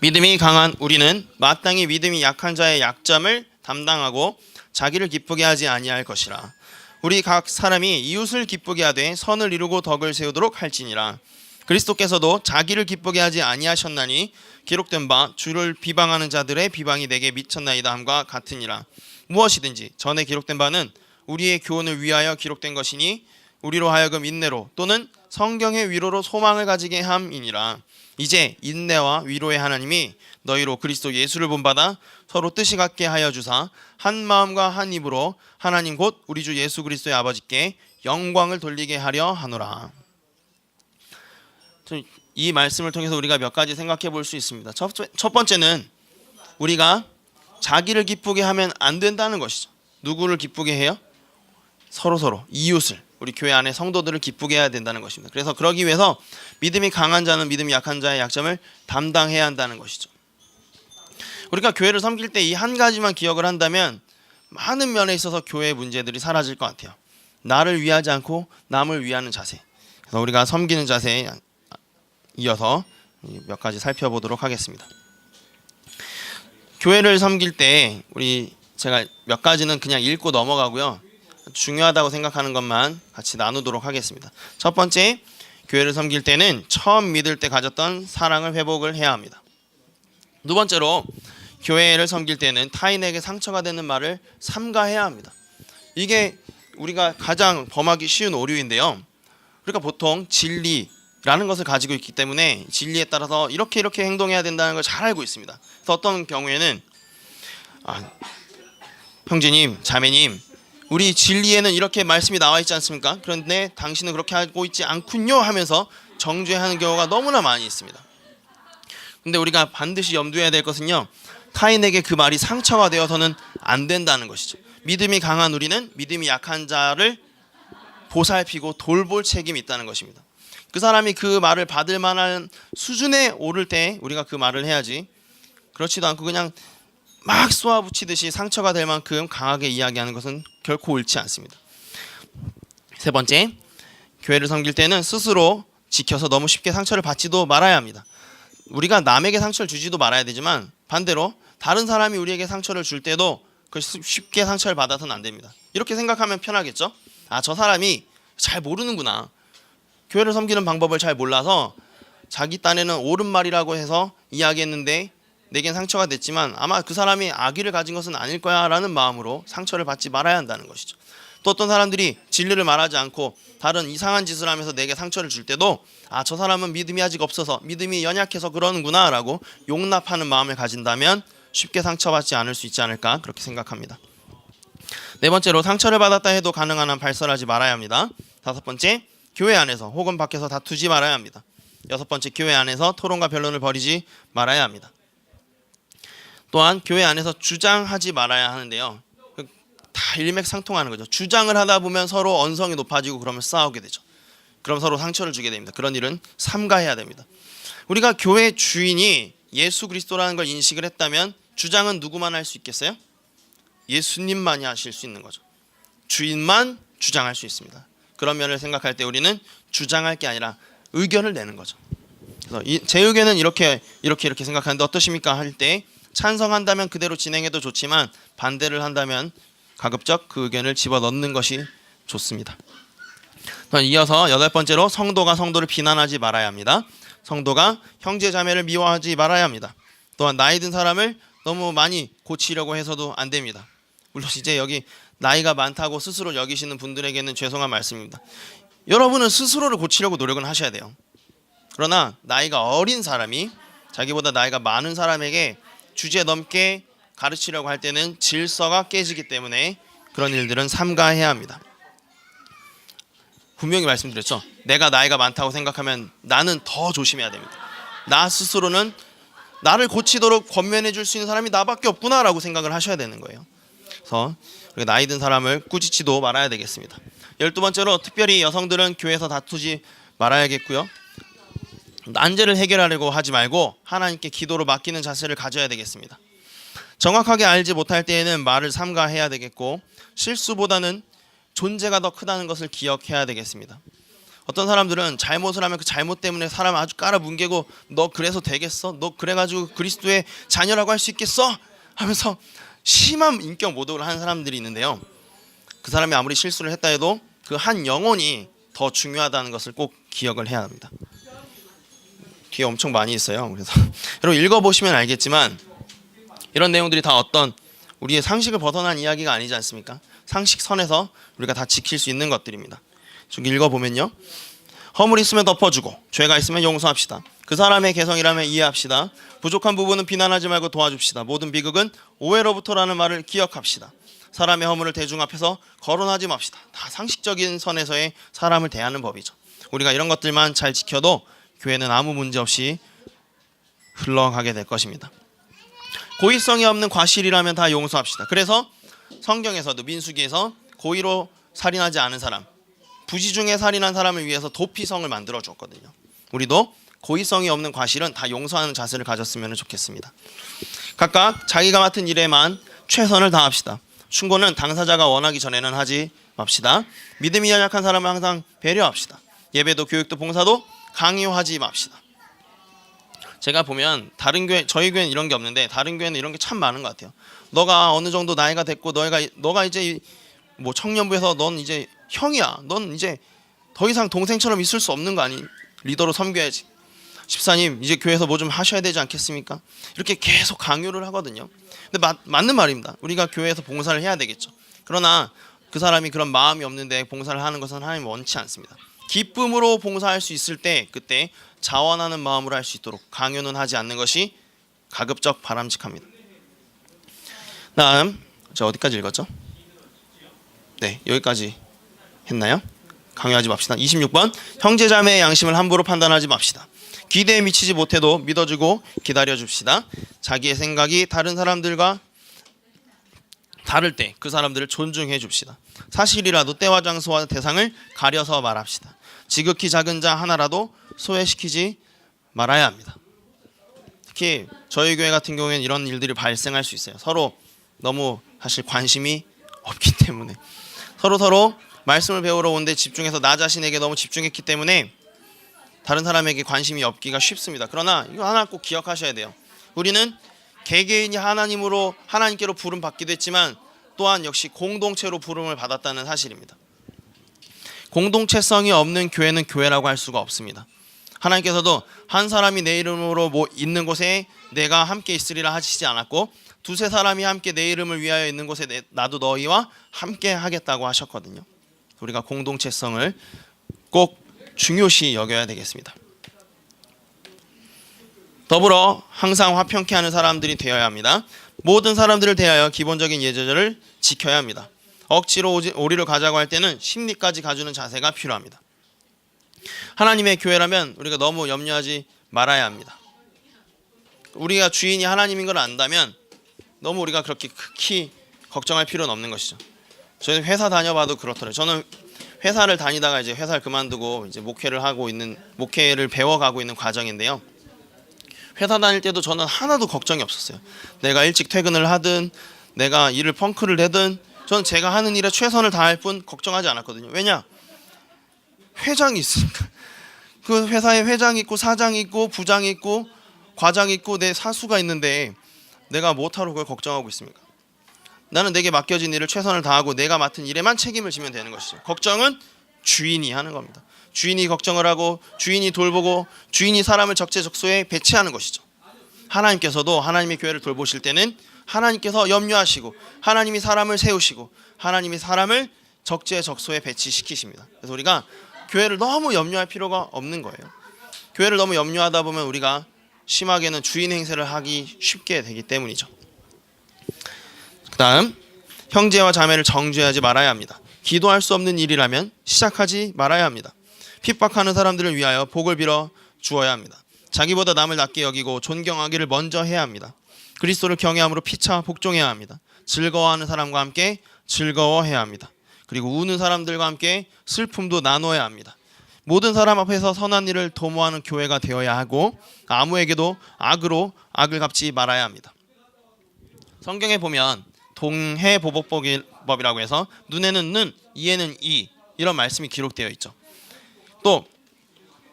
[SPEAKER 1] 믿음이 강한 우리는 마땅히 믿음이 약한 자의 약점을 담당하고 자기를 기쁘게 하지 아니할 것이라. 우리 각 사람이 이웃을 기쁘게 하되 선을 이루고 덕을 세우도록 할지니라. 그리스도께서도 자기를 기쁘게 하지 아니하셨나니 기록된 바 주를 비방하는 자들의 비방이 내게 미쳤나이다 함과 같으니라. 무엇이든지 전에 기록된 바는 우리의 교훈을 위하여 기록된 것이니 우리로 하여금 인내로 또는 성경의 위로로 소망을 가지게 함이니라. 이제 인내와 위로의 하나님이 너희로 그리스도 예수를 본받아 서로 뜻이 같게 하여 주사 한 마음과 한 입으로 하나님 곧 우리 주 예수 그리스도의 아버지께 영광을 돌리게 하려 하노라. 이 말씀을 통해서 우리가 몇 가지 생각해 볼 수 있습니다. 첫 번째는 우리가 자기를 기쁘게 하면 안 된다는 것이죠. 누구를 기쁘게 해요? 서로 이웃을, 우리 교회 안에 성도들을 기쁘게 해야 된다는 것입니다. 그래서 그러기 위해서 믿음이 강한 자는 믿음이 약한 자의 약점을 담당해야 한다는 것이죠. 우리가 교회를 섬길 때 이 한 가지만 기억을 한다면 많은 면에 있어서 교회의 문제들이 사라질 것 같아요. 나를 위하지 않고 남을 위하는 자세. 그래서 우리가 섬기는 자세에 이어서 몇 가지 살펴보도록 하겠습니다. 교회를 섬길 때 제가 몇 가지는 그냥 읽고 넘어가고요. 중요하다고 생각하는 것만 같이 나누도록 하겠습니다. 첫 번째, 교회를 섬길 때는 처음 믿을 때 가졌던 사랑을 회복을 해야 합니다. 두 번째로, 교회를 섬길 때는 타인에게 상처가 되는 말을 삼가해야 합니다. 이게 우리가 가장 범하기 쉬운 오류인데요. 그러니까 보통 진리라는 것을 가지고 있기 때문에 진리에 따라서 이렇게 행동해야 된다는 걸 잘 알고 있습니다. 그래서 어떤 경우에는 형제님, 자매님, 우리 진리에는 이렇게 말씀이 나와 있지 않습니까? 그런데 당신은 그렇게 하고 있지 않군요 하면서 정죄하는 경우가 너무나 많이 있습니다. 근데 우리가 반드시 염두해야 될 것은요, 타인에게 그 말이 상처가 되어서는 안 된다는 것이죠. 믿음이 강한 우리는 믿음이 약한 자를 보살피고 돌볼 책임이 있다는 것입니다. 그 사람이 그 말을 받을 만한 수준에 오를 때 우리가 그 말을 해야지, 그렇지도 않고 그냥 막 쏘아붙이듯이 상처가 될 만큼 강하게 이야기하는 것은 결코 옳지 않습니다. 세 번째, 교회를 섬길 때는 스스로 지켜서 너무 쉽게 상처를 받지도 말아야 합니다. 우리가 남에게 상처를 주지도 말아야 되지만 반대로 다른 사람이 우리에게 상처를 줄 때도 쉽게 상처를 받아서는 안 됩니다. 이렇게 생각하면 편하겠죠? 아, 저 사람이 잘 모르는구나. 교회를 섬기는 방법을 잘 몰라서 자기 딴에는 옳은 말이라고 해서 이야기했는데 내겐 상처가 됐지만 아마 그 사람이 악의를 가진 것은 아닐 거야 라는 마음으로 상처를 받지 말아야 한다는 것이죠. 또 어떤 사람들이 진리를 말하지 않고 다른 이상한 짓을 하면서 내게 상처를 줄 때도 아, 저 사람은 믿음이 아직 없어서 믿음이 연약해서 그러는구나 라고 용납하는 마음을 가진다면 쉽게 상처받지 않을 수 있지 않을까 그렇게 생각합니다. 네 번째로, 상처를 받았다 해도 가능한 한 발설하지 말아야 합니다. 다섯 번째, 교회 안에서 혹은 밖에서 다투지 말아야 합니다. 여섯 번째, 교회 안에서 토론과 변론을 벌이지 말아야 합니다. 또한 교회 안에서 주장하지 말아야 하는데요, 다 일맥상통하는 거죠. 주장을 하다 보면 서로 언성이 높아지고 그러면 싸우게 되죠. 그럼 서로 상처를 주게 됩니다. 그런 일은 삼가해야 됩니다. 우리가 교회 주인이 예수 그리스도라는 걸 인식을 했다면 주장은 누구만 할 수 있겠어요? 예수님만이 하실 수 있는 거죠. 주인만 주장할 수 있습니다. 그런 면을 생각할 때 우리는 주장할 게 아니라 의견을 내는 거죠. 그래서 제 의견은 이렇게 생각하는데 어떠십니까? 할 때 찬성한다면 그대로 진행해도 좋지만 반대를 한다면 가급적 그 의견을 집어넣는 것이 좋습니다. 이어서 여덟 번째로, 성도가 성도를 비난하지 말아야 합니다. 성도가 형제 자매를 미워하지 말아야 합니다. 또한 나이 든 사람을 너무 많이 고치려고 해서도 안 됩니다. 물론 이제 여기 나이가 많다고 스스로 여기시는 분들에게는 죄송한 말씀입니다. 여러분은 스스로를 고치려고 노력은 하셔야 돼요. 그러나 나이가 어린 사람이 자기보다 나이가 많은 사람에게 주제넘게 가르치려고 할 때는 질서가 깨지기 때문에 그런 일들은 삼가해야 합니다. 분명히 말씀드렸죠. 내가 나이가 많다고 생각하면 나는 더 조심해야 됩니다. 나 스스로는 나를 고치도록 권면해 줄 수 있는 사람이 나밖에 없구나라고 생각을 하셔야 되는 거예요. 그래서 나이 든 사람을 꾸짖지도 말아야 되겠습니다. 12번째로, 특별히 여성들은 교회에서 다투지 말아야겠고요. 난제를 해결하려고 하지 말고 하나님께 기도로 맡기는 자세를 가져야 되겠습니다. 정확하게 알지 못할 때에는 말을 삼가해야 되겠고 실수보다는 존재가 더 크다는 것을 기억해야 되겠습니다. 어떤 사람들은 잘못을 하면 그 잘못 때문에 사람 아주 깔아뭉개고 너 그래서 되겠어? 너 그래가지고 그리스도의 자녀라고 할 수 있겠어? 하면서 심한 인격 모독을 하는 사람들이 있는데요, 그 사람이 아무리 실수를 했다 해도 그 한 영혼이 더 중요하다는 것을 꼭 기억을 해야 합니다. 뒤에 엄청 많이 있어요. 그래서 여러분 읽어보시면 알겠지만 이런 내용들이 다 어떤 우리의 상식을 벗어난 이야기가 아니지 않습니까? 상식선에서 우리가 다 지킬 수 있는 것들입니다. 좀 읽어보면요, 허물이 있으면 덮어주고 죄가 있으면 용서합시다. 그 사람의 개성이라면 이해합시다. 부족한 부분은 비난하지 말고 도와줍시다. 모든 비극은 오해로부터라는 말을 기억합시다. 사람의 허물을 대중 앞에서 거론하지 맙시다. 다 상식적인 선에서의 사람을 대하는 법이죠. 우리가 이런 것들만 잘 지켜도 교회는 아무 문제 없이 흘러가게 될 것입니다. 고의성이 없는 과실이라면 다 용서합시다. 그래서 성경에서도 민수기에서 고의로 살인하지 않은 사람, 부지 중에 살인한 사람을 위해서 도피성을 만들어 줬거든요. 우리도 고의성이 없는 과실은 다 용서하는 자세를 가졌으면 좋겠습니다. 각각 자기가 맡은 일에만 최선을 다합시다. 충고는 당사자가 원하기 전에는 하지 맙시다. 믿음이 연약한 사람을 항상 배려합시다. 예배도 교육도 봉사도 강요하지 맙시다. 제가 보면 다른 교회, 저희 교회는 이런 게 없는데 다른 교회는 이런 게 참 많은 것 같아요. 너가 어느 정도 나이가 됐고 너가 이제 뭐 청년부에서 넌 이제 형이야. 넌 이제 더 이상 동생처럼 있을 수 없는 거 아니? 리더로 섬겨야지. 집사님 이제 교회에서 뭐 좀 하셔야 되지 않겠습니까? 이렇게 계속 강요를 하거든요. 근데 맞는 말입니다. 우리가 교회에서 봉사를 해야 되겠죠. 그러나 그 사람이 그런 마음이 없는데 봉사를 하는 것은 하나님 원치 않습니다. 기쁨으로 봉사할 수 있을 때 그때 자원하는 마음으로 할 수 있도록 강요는 하지 않는 것이 가급적 바람직합니다. 다음 저 어디까지 읽었죠? 네, 여기까지 했나요? 강요하지 맙시다. 26번, 형제자매의 양심을 함부로 판단하지 맙시다. 기대에 미치지 못해도 믿어주고 기다려줍시다. 자기의 생각이 다른 사람들과 다를 때 그 사람들을 존중해 줍시다. 사실이라도 때와 장소와 대상을 가려서 말합시다. 지극히 작은 자 하나라도 소외시키지 말아야 합니다. 특히 저희 교회 같은 경우에는 이런 일들이 발생할 수 있어요. 서로 너무 사실 관심이 없기 때문에 서로 말씀을 배우러 온데 집중해서 나 자신에게 너무 집중했기 때문에 다른 사람에게 관심이 없기가 쉽습니다. 그러나 이거 하나 꼭 기억하셔야 돼요. 우리는 개개인이 하나님께로 부름 받기도 했지만 또한 역시 공동체로 부름을 받았다는 사실입니다. 공동체성이 없는 교회는 교회라고 할 수가 없습니다. 하나님께서도 한 사람이 내 이름으로 있는 곳에 내가 함께 있으리라 하시지 않았고 두세 사람이 함께 내 이름을 위하여 있는 곳에 나도 너희와 함께 하겠다고 하셨거든요. 우리가 공동체성을 꼭 중요시 여겨야 되겠습니다. 더불어 항상 화평케 하는 사람들이 되어야 합니다. 모든 사람들을 대하여 기본적인 예절을 지켜야 합니다. 억지로 오리를 가자고 할 때는 심리까지 가주는 자세가 필요합니다. 하나님의 교회라면 우리가 너무 염려하지 말아야 합니다. 우리가 주인이 하나님인 걸 안다면 너무 우리가 그렇게 극히 걱정할 필요는 없는 것이죠. 저는 회사 다녀봐도 그렇더라고요. 저는 회사를 다니다가 이제 회사를 그만두고 이제 목회를 배워가고 있는 과정인데요. 회사 다닐 때도 저는 하나도 걱정이 없었어요. 내가 일찍 퇴근을 하든 내가 일을 펑크를 내든 저는 제가 하는 일에 최선을 다할 뿐 걱정하지 않았거든요. 왜냐? 회장이 있으니까. 그 회사에 회장이 있고 사장이 있고 부장이 있고 과장이 있고 내 사수가 있는데 내가 못하러 그걸 걱정하고 있습니까? 나는 내게 맡겨진 일을 최선을 다하고 내가 맡은 일에만 책임을 지면 되는 것이죠. 걱정은 주인이 하는 겁니다. 주인이 걱정을 하고 주인이 돌보고 주인이 사람을 적재적소에 배치하는 것이죠. 하나님께서도 하나님의 교회를 돌보실 때는 하나님께서 염려하시고 하나님이 사람을 세우시고 하나님이 사람을 적재적소에 배치시키십니다. 그래서 우리가 교회를 너무 염려할 필요가 없는 거예요. 교회를 너무 염려하다 보면 우리가 심하게는 주인 행세를 하기 쉽게 되기 때문이죠. 그 다음 형제와 자매를 정죄하지 말아야 합니다. 기도할 수 없는 일이라면 시작하지 말아야 합니다. 핍박하는 사람들을 위하여 복을 빌어 주어야 합니다. 자기보다 남을 낮게 여기고 존경하기를 먼저 해야 합니다. 그리스도를 경외함으로 피차 복종해야 합니다. 즐거워하는 사람과 함께 즐거워해야 합니다. 그리고 우는 사람들과 함께 슬픔도 나눠야 합니다. 모든 사람 앞에서 선한 일을 도모하는 교회가 되어야 하고 아무에게도 악으로 악을 갚지 말아야 합니다. 성경에 보면 동해보복법이라고 해서 눈에는 눈, 이에는 이 이런 말씀이 기록되어 있죠. 또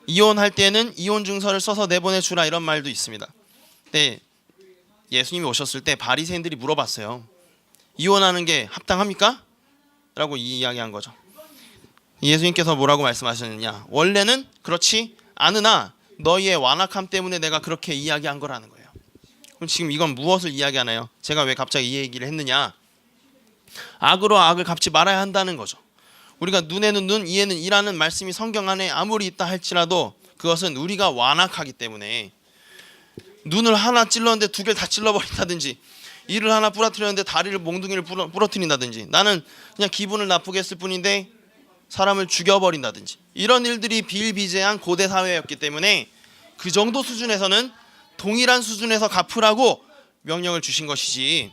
[SPEAKER 1] 이혼할 때는 이혼 증서를 써서 내보내주라 이런 말도 있습니다. 네, 예수님이 오셨을 때 바리새인들이 물어봤어요. 이혼하는 게 합당합니까? 라고 이야기한 거죠. 예수님께서 뭐라고 말씀하셨느냐? 원래는 그렇지 않으나 너희의 완악함 때문에 내가 그렇게 이야기한 거라는 거예요. 그럼 지금 이건 무엇을 이야기하나요? 제가 왜 갑자기 이 얘기를 했느냐? 악으로 악을 갚지 말아야 한다는 거죠. 우리가 눈에는 눈, 이에는 이라는 말씀이 성경 안에 아무리 있다 할지라도 그것은 우리가 완악하기 때문에 눈을 하나 찔렀는데 두 개를 다 찔러버린다든지 이를 하나 부러뜨렸는데 다리를 몽둥이를 부러뜨린다든지 나는 그냥 기분을 나쁘게 했을 뿐인데 사람을 죽여버린다든지 이런 일들이 비일비재한 고대 사회였기 때문에 그 정도 수준에서는 동일한 수준에서 갚으라고 명령을 주신 것이지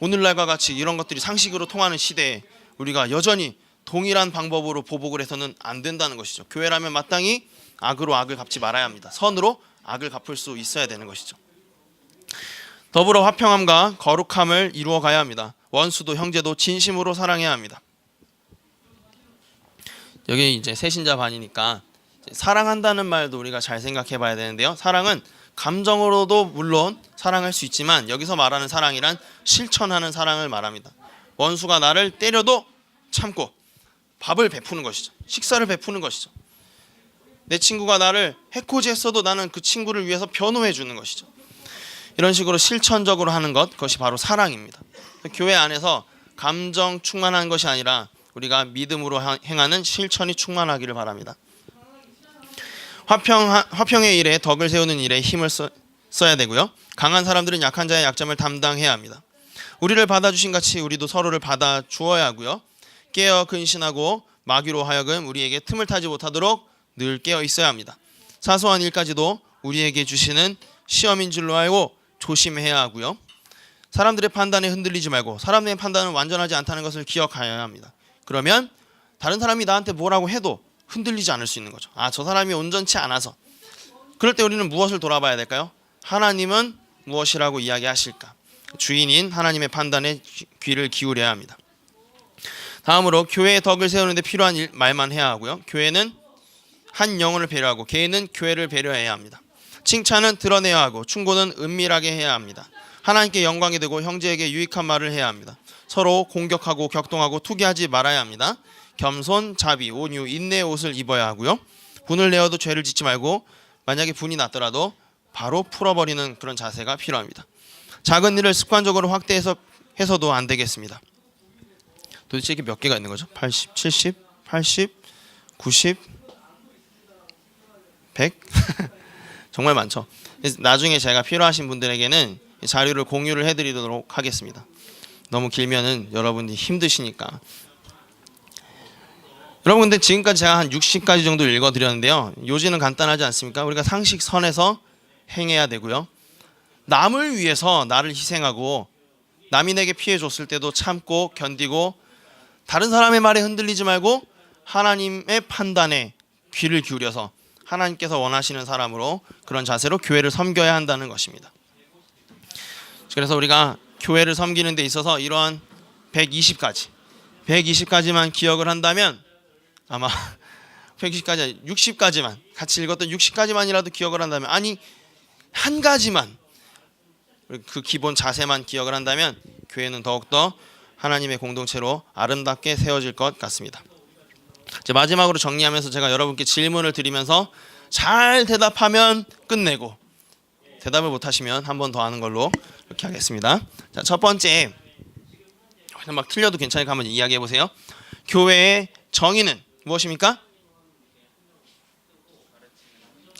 [SPEAKER 1] 오늘날과 같이 이런 것들이 상식으로 통하는 시대에 우리가 여전히 동일한 방법으로 보복을 해서는 안 된다는 것이죠. 교회라면 마땅히 악으로 악을 갚지 말아야 합니다. 선으로 악을 갚을 수 있어야 되는 것이죠. 더불어 화평함과 거룩함을 이루어 가야 합니다. 원수도 형제도 진심으로 사랑해야 합니다. 여기 이제 새신자 반이니까 사랑한다는 말도 우리가 잘 생각해 봐야 되는데요. 사랑은 감정으로도 물론 사랑할 수 있지만 여기서 말하는 사랑이란 실천하는 사랑을 말합니다. 원수가 나를 때려도 참고 밥을 베푸는 것이죠. 식사를 베푸는 것이죠. 내 친구가 나를 해코지했어도 나는 그 친구를 위해서 변호해 주는 것이죠. 이런 식으로 실천적으로 하는 것, 그것이 바로 사랑입니다. 교회 안에서 감정 충만한 것이 아니라 우리가 믿음으로 행하는 실천이 충만하기를 바랍니다. 화평의 일에 덕을 세우는 일에 힘을 써야 되고요. 강한 사람들은 약한 자의 약점을 담당해야 합니다. 우리를 받아주신 같이 우리도 서로를 받아주어야 하고요. 깨어 근신하고 마귀로 하여금 우리에게 틈을 타지 못하도록 늘 깨어 있어야 합니다. 사소한 일까지도 우리에게 주시는 시험인 줄로 알고 조심해야 하고요. 사람들의 판단에 흔들리지 말고 사람들의 판단은 완전하지 않다는 것을 기억해야 합니다. 그러면 다른 사람이 나한테 뭐라고 해도 흔들리지 않을 수 있는 거죠. 저 사람이 온전치 않아서. 그럴 때 우리는 무엇을 돌아봐야 될까요? 하나님은 무엇이라고 이야기하실까? 주인인 하나님의 판단에 귀를 기울여야 합니다. 다음으로 교회의 덕을 세우는데 필요한 말만 해야 하고요. 교회는 한 영혼을 배려하고 개인은 교회를 배려해야 합니다. 칭찬은 드러내야 하고 충고는 은밀하게 해야 합니다. 하나님께 영광이 되고 형제에게 유익한 말을 해야 합니다. 서로 공격하고 격동하고 투기하지 말아야 합니다. 겸손, 자비, 온유, 인내의 옷을 입어야 하고요. 분을 내어도 죄를 짓지 말고 만약에 분이 났더라도 바로 풀어버리는 그런 자세가 필요합니다. 작은 일을 습관적으로 확대해서도 안 되겠습니다. 도대체 이게 몇 개가 있는 거죠? 80, 70, 80, 90, 100? 정말 많죠. 나중에 제가 필요하신 분들에게는 자료를 공유를 해드리도록 하겠습니다. 너무 길면은 여러분이 힘드시니까. 여러분 근데 지금까지 제가 한 60가지 정도 읽어드렸는데요. 요지는 간단하지 않습니까? 우리가 상식선에서 행해야 되고요. 남을 위해서 나를 희생하고 남이 내게 피해 줬을 때도 참고 견디고 다른 사람의 말에 흔들리지 말고 하나님의 판단에 귀를 기울여서 하나님께서 원하시는 사람으로 그런 자세로 교회를 섬겨야 한다는 것입니다. 그래서 우리가 교회를 섬기는 데 있어서 이러한 120가지만 기억을 한다면 아마 120가지 60가지만 같이 읽었던 60가지만이라도 기억을 한다면 아니 한 가지만 그 기본 자세만 기억을 한다면 교회는 더욱더 하나님의 공동체로 아름답게 세워질 것 같습니다. 이제 마지막으로 정리하면서 제가 여러분께 질문을 드리면서 잘 대답하면 끝내고 대답을 못하시면 한 번 더 하는 걸로 이렇게 하겠습니다. 자, 첫 번째 막 틀려도 괜찮으니까 한번 이야기해 보세요. 교회의 정의는 무엇입니까?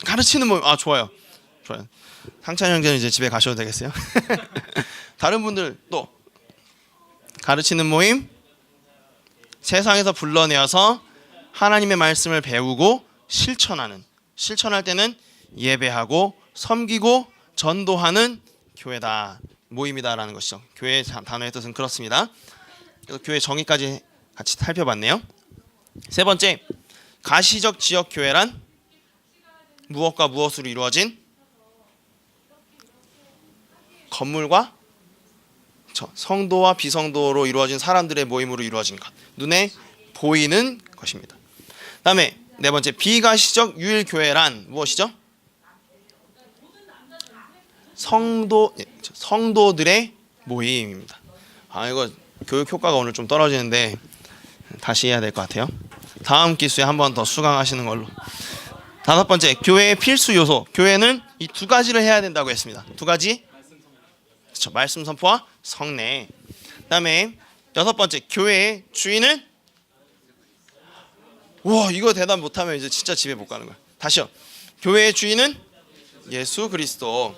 [SPEAKER 1] 가르치는 모임. 아 좋아요. 상찬 형제는 이제 집에 가셔도 되겠어요. 다른 분들 또 가르치는 모임, 세상에서 불러내어서 하나님의 말씀을 배우고 실천할 때는 예배하고 섬기고 전도하는 교회다, 모임이다라는 것이죠. 교회의 단어의 뜻은 그렇습니다. 그래서 교회 정의까지 같이 살펴봤네요. 세 번째, 가시적 지역 교회란 무엇과 무엇으로 이루어진 건물과 성도와 비성도로 이루어진 사람들의 모임으로 이루어진 것, 눈에 보이는 것입니다. 다음에 네 번째, 비가시적 유일교회란 무엇이죠? 성도들의 모임입니다. 아 이거 교육 효과가 오늘 좀 떨어지는데 다시 해야 될 것 같아요. 다음 기수에 한 번 더 수강하시는 걸로. 다섯 번째, 교회의 필수 요소. 교회는 이 두 가지를 해야 된다고 했습니다. 두 가지. 그렇죠. 말씀 선포와 성례. 그다음에 여섯 번째, 교회의 주인은 와 이거 대답 못하면 이제 진짜 집에 못 가는 거야. 다시요. 교회의 주인은 예수 그리스도.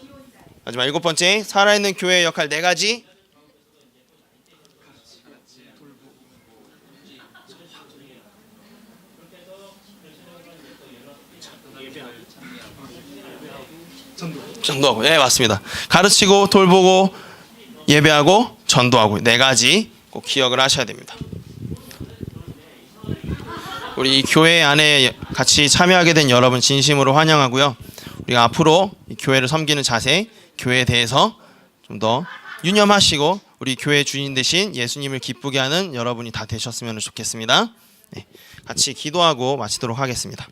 [SPEAKER 1] 마지막 일곱 번째, 살아있는 교회의 역할 네 가지. 전도하고. 네 맞습니다. 가르치고 돌보고 예배하고 전도하고 네 가지 꼭 기억을 하셔야 됩니다. 우리 이 교회 안에 같이 참여하게 된 여러분 진심으로 환영하고요. 우리가 앞으로 이 교회를 섬기는 자세, 교회에 대해서 좀 더 유념하시고 우리 교회 주인 되신 예수님을 기쁘게 하는 여러분이 다 되셨으면 좋겠습니다. 네, 같이 기도하고 마치도록 하겠습니다.